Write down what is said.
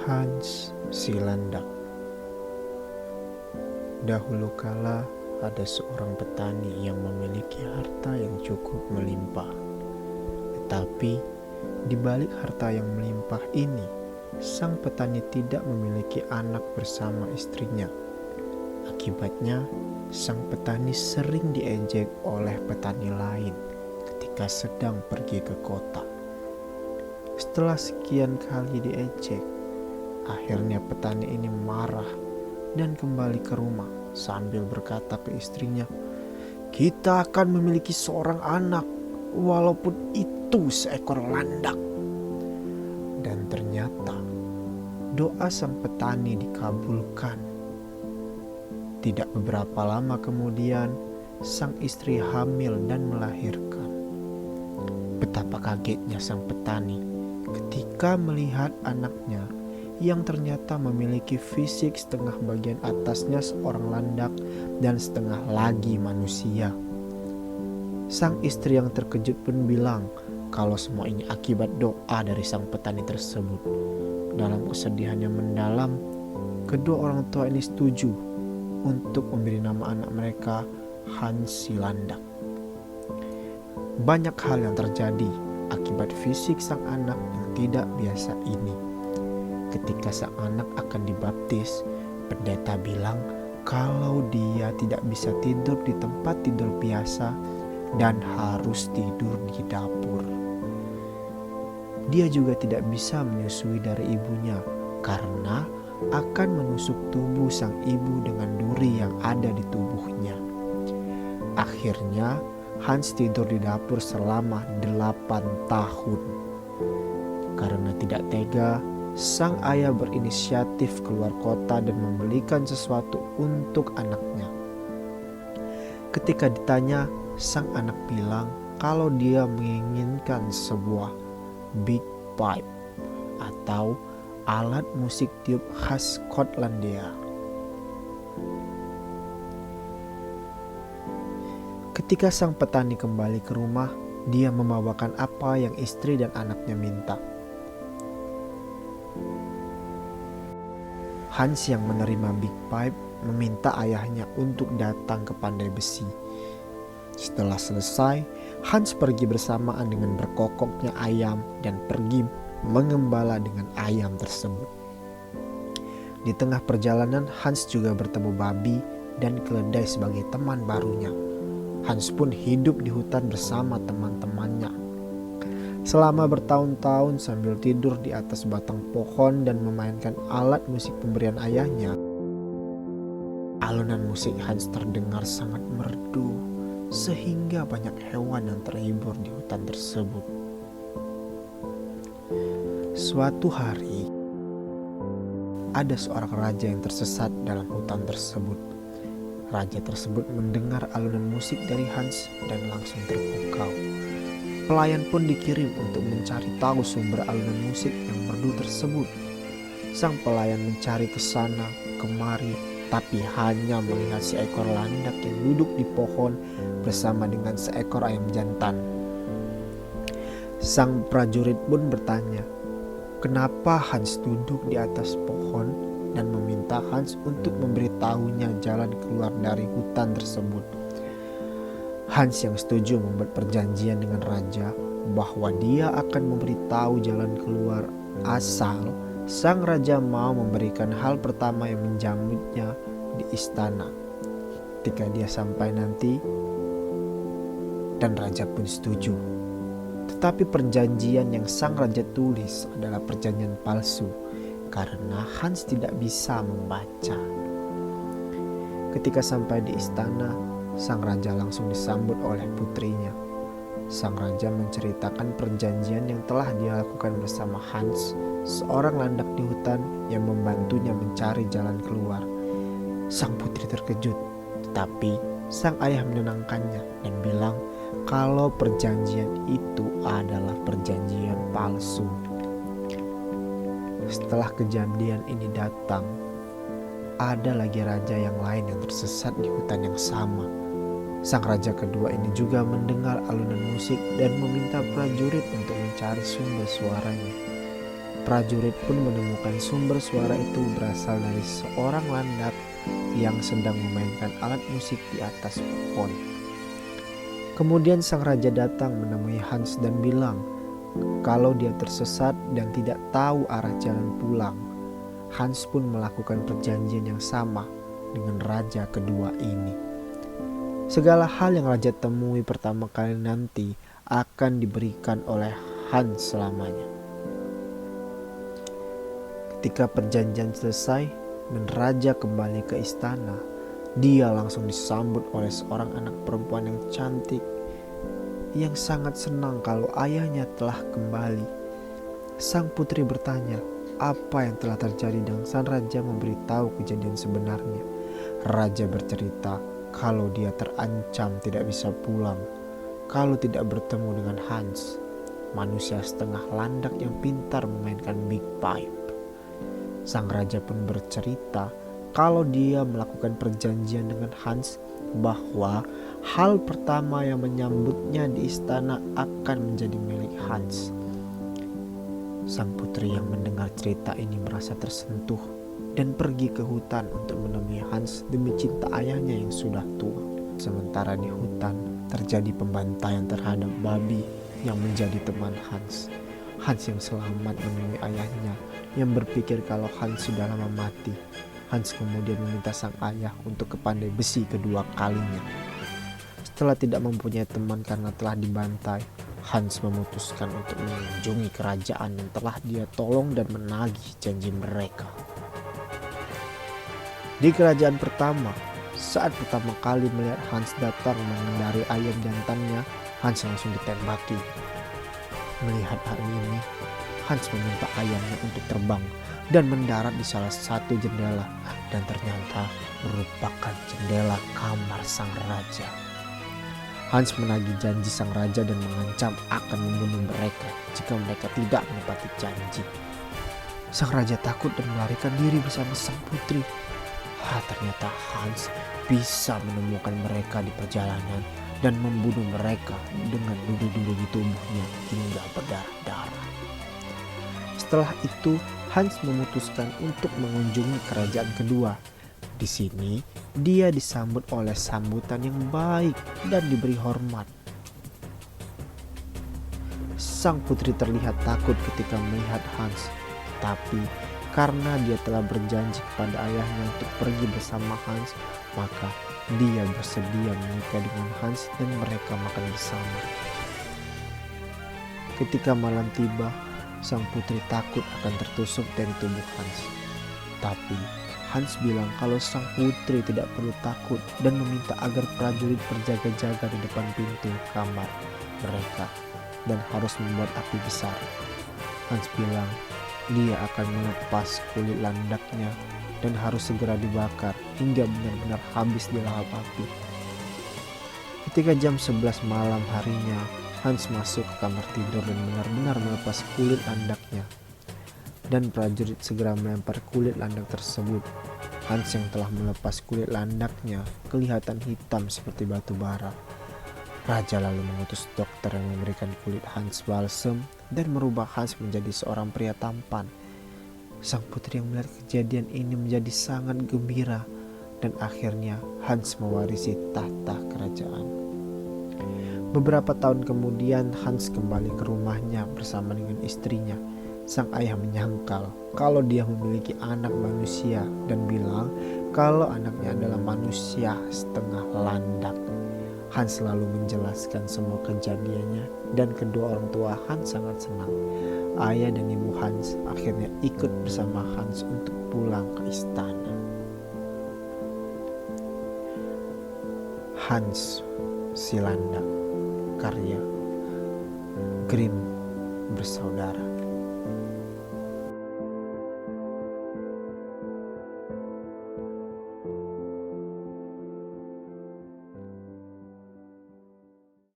Hans si Landak. Dahulu kala ada seorang petani yang memiliki harta yang cukup melimpah. Tetapi di balik harta yang melimpah ini, sang petani tidak memiliki anak bersama istrinya. Akibatnya, sang petani sering diejek oleh petani lain ketika sedang pergi ke kota. Setelah sekian kali diejek, akhirnya petani ini marah dan kembali ke rumah sambil berkata ke istrinya, "Kita akan memiliki seorang anak, walaupun itu seekor landak." Dan ternyata doa sang petani dikabulkan. Tidak beberapa lama kemudian, sang istri hamil dan melahirkan. Betapa kagetnya sang petani ketika melihat anaknya yang ternyata memiliki fisik setengah bagian atasnya seorang landak dan setengah lagi manusia. Sang istri yang terkejut pun bilang kalau semua ini akibat doa dari sang petani tersebut. Dalam kesedihan yang mendalam, kedua orang tua ini setuju untuk memberi nama anak mereka Hans si Landak. Banyak hal yang terjadi akibat fisik sang anak yang tidak biasa ini. Ketika sang anak akan dibaptis, pendeta bilang kalau dia tidak bisa tidur di tempat tidur biasa dan harus tidur di dapur. Dia juga tidak bisa menyusui dari ibunya karena akan menusuk tubuh sang ibu dengan duri yang ada di tubuhnya. Akhirnya Hans tidur di dapur selama 8 tahun. Karena tidak tega, sang ayah berinisiatif keluar kota dan membelikan sesuatu untuk anaknya. Ketika ditanya, sang anak bilang kalau dia menginginkan sebuah big pipe atau alat musik tiup khas Skotlandia. Ketika sang petani kembali ke rumah, dia membawakan apa yang istri dan anaknya minta. Hans yang menerima big pipe meminta ayahnya untuk datang ke pandai besi. Setelah selesai, Hans pergi bersamaan dengan berkokoknya ayam dan pergi mengembala dengan ayam tersebut. Di tengah perjalanan, Hans juga bertemu babi dan keledai sebagai teman barunya. Hans pun hidup di hutan bersama teman-temannya. Selama bertahun-tahun sambil tidur di atas batang pohon dan memainkan alat musik pemberian ayahnya, alunan musik Hans terdengar sangat merdu sehingga banyak hewan yang terhibur di hutan tersebut. Suatu hari, ada seorang raja yang tersesat dalam hutan tersebut. Raja tersebut mendengar alunan musik dari Hans dan langsung terpukau. Pelayan pun dikirim untuk mencari tahu sumber alunan musik yang merdu tersebut. Sang pelayan mencari ke sana kemari, tapi hanya melihat seekor landak yang duduk di pohon bersama dengan seekor ayam jantan. Sang prajurit pun bertanya, kenapa Hans duduk di atas pohon, dan meminta Hans untuk memberitahunya jalan keluar dari hutan tersebut. Hans yang setuju membuat perjanjian dengan raja bahwa dia akan memberitahu jalan keluar asal sang raja mau memberikan hal pertama yang menjamutnya di istana ketika dia sampai nanti, dan raja pun setuju. Tetapi perjanjian yang sang raja tulis adalah perjanjian palsu karena Hans tidak bisa membaca. Ketika sampai di istana, sang raja langsung disambut oleh putrinya. Sang raja menceritakan perjanjian yang telah dia lakukan bersama Hans, seorang landak di hutan yang membantunya mencari jalan keluar. Sang putri terkejut, tetapi sang ayah menenangkannya dan bilang kalau perjanjian itu adalah perjanjian palsu. Setelah kejadian ini datang, ada lagi raja yang lain yang tersesat di hutan yang sama. Sang raja kedua ini juga mendengar alunan musik dan meminta prajurit untuk mencari sumber suaranya. Prajurit pun menemukan sumber suara itu berasal dari seorang landak yang sedang memainkan alat musik di atas pohon. Kemudian sang raja datang menemui Hans dan bilang kalau dia tersesat dan tidak tahu arah jalan pulang. Hans pun melakukan perjanjian yang sama dengan raja kedua ini. Segala hal yang raja temui pertama kali nanti akan diberikan oleh Hans selamanya. Ketika perjanjian selesai dan raja kembali ke istana, dia langsung disambut oleh seorang anak perempuan yang cantik yang sangat senang kalau ayahnya telah kembali. Sang putri bertanya apa yang telah terjadi dan sang raja memberitahu kejadian sebenarnya. Raja bercerita kalau dia terancam tidak bisa pulang kalau tidak bertemu dengan Hans, manusia setengah landak yang pintar memainkan big pipe. Sang raja pun bercerita kalau dia melakukan perjanjian dengan Hans bahwa hal pertama yang menyambutnya di istana akan menjadi milik Hans. Sang putri yang mendengar cerita ini merasa tersentuh dan pergi ke hutan untuk menemui Hans demi cinta ayahnya yang sudah tua. Sementara di hutan terjadi pembantaian terhadap babi yang menjadi teman Hans. Hans yang selamat menemui ayahnya yang berpikir kalau Hans sudah lama mati. Hans kemudian meminta sang ayah untuk ke pandai besi kedua kalinya. Setelah tidak mempunyai teman karena telah dibantai, Hans memutuskan untuk mengunjungi kerajaan yang telah dia tolong dan menagih janji mereka. Di kerajaan pertama, saat pertama kali melihat Hans datang mengendari ayam jantannya, Hans langsung ditembaki. Melihat hal ini, Hans meminta ayamnya untuk terbang dan mendarat di salah satu jendela, dan ternyata merupakan jendela kamar sang raja. Hans menagih janji sang raja dan mengancam akan membunuh mereka jika mereka tidak menepati janji. Sang raja takut dan melarikan diri bersama sang putri. Ternyata Hans bisa menemukan mereka di perjalanan dan membunuh mereka dengan duri-duri di tubuhnya hingga berdarah-darah. Setelah itu, Hans memutuskan untuk mengunjungi kerajaan kedua. Di sini, dia disambut oleh sambutan yang baik dan diberi hormat. Sang putri terlihat takut ketika melihat Hans, tapi karena dia telah berjanji kepada ayahnya untuk pergi bersama Hans, maka dia bersedia menikah dengan Hans dan mereka makan bersama. Ketika malam tiba, sang putri takut akan tertusuk dari tubuh Hans. Tapi Hans bilang kalau sang putri tidak perlu takut dan meminta agar prajurit berjaga-jaga di depan pintu kamar mereka dan harus membuat api besar. Hans bilang dia akan melepas kulit landaknya dan harus segera dibakar hingga benar-benar habis di lahap api. Ketika jam 11 malam harinya, Hans masuk ke kamar tidur dan benar-benar melepas kulit landaknya. Dan prajurit segera melempar kulit landak tersebut. Hans yang telah melepas kulit landaknya kelihatan hitam seperti batu bara. Raja lalu mengutus dokter yang memberikan kulit Hans balsem dan merubah Hans menjadi seorang pria tampan. Sang putri yang melihat kejadian ini menjadi sangat gembira dan akhirnya Hans mewarisi tahta kerajaan. Beberapa tahun kemudian Hans kembali ke rumahnya bersama dengan istrinya. Sang ayah menyangkal kalau dia memiliki anak manusia dan bilang kalau anaknya adalah manusia setengah landak. Hans lalu menjelaskan semua kejadiannya dan kedua orang tua Hans sangat senang. Ayah dan ibu Hans akhirnya ikut bersama Hans untuk pulang ke istana. Hans si Landak, karya Grimm bersaudara.